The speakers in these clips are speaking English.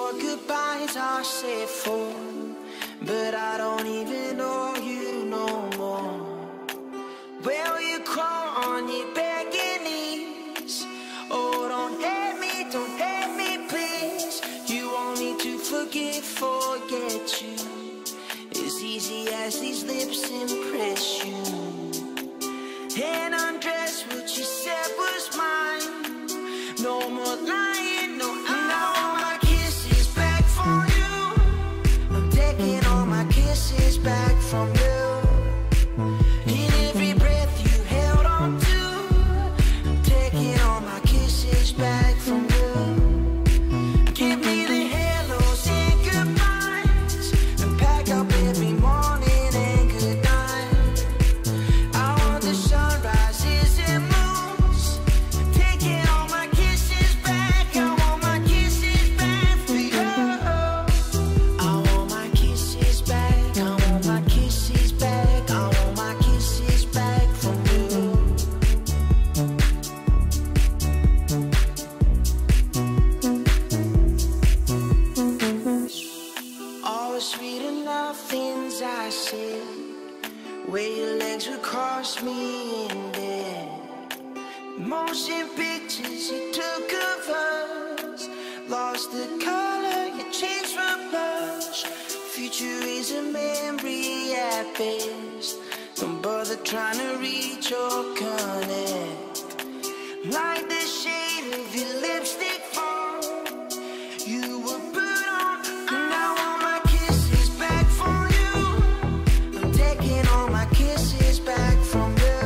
what goodbyes are said for, but I don't even know you no more. Well, you crawl on your begging knees. Oh, don't hate me, please. You want me to forget you, as easy as these lips impress you. And undress what you said was mine. No more lying, no, I want my kisses back from you. I'm taking all my kisses back from you. In every breath you held on to, I'm taking all my kisses back from you. Give me the hellos and goodbyes, and pack up every morning and good night. I want the sunrises and moons, taking all my kisses back. I want my kisses back for you. I want my kisses back. I want my kisses back. I want my kisses back from you. All was sweet enough things I said, where your legs would cross me in bed. Motion pictures you took of us, lost the color, you changed from blush. Future is a memory at best. Don't bother trying to reach or connect. Like the shade of your lipstick fall, you were put on. And I want my kisses back from you. I'm taking all my kisses back from you.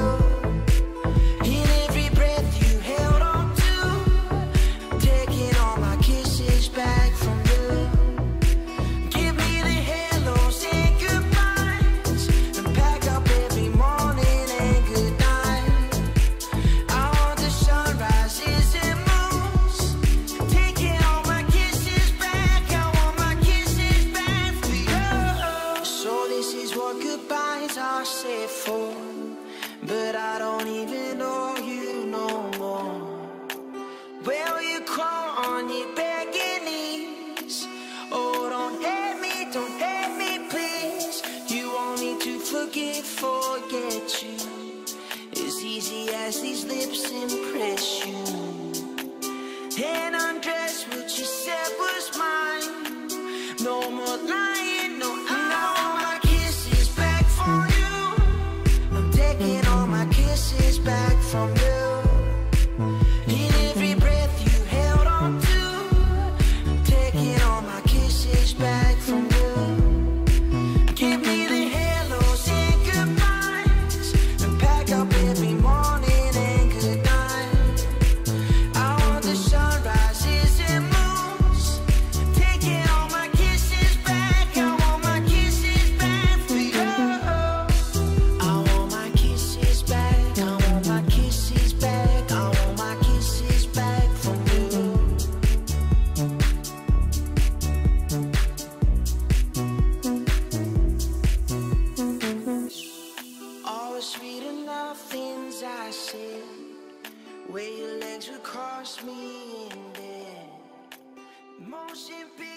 In every breath you held on to, I'm taking all my kisses back from you. Give me the hellos and goodbyes, and pack up every morning and good night. I want the sunrises and moons, taking all my kisses back. I want my kisses back for you. So this is what goodbyes are said for, but I don't even know you no more. Well, you crawl on your begging knees. Oh, don't hate me, please. You want me to forget you, as easy as these lips impress you. And undress what you said was mine. No more lying, no, I want my kisses back from you. I'm taking all my kisses back from you. In every breath you held on to, I'm taking all my kisses back from you. Give me the hellos and goodbyes, and pack up every morning and good night. I want the sunrises and moons, taking all my kisses back. I want my kisses back for you. I want my kisses back. I want my kisses back. I want my kisses back from you. All was sweet enough things I said, where your legs would cross me in bed. Motion pictures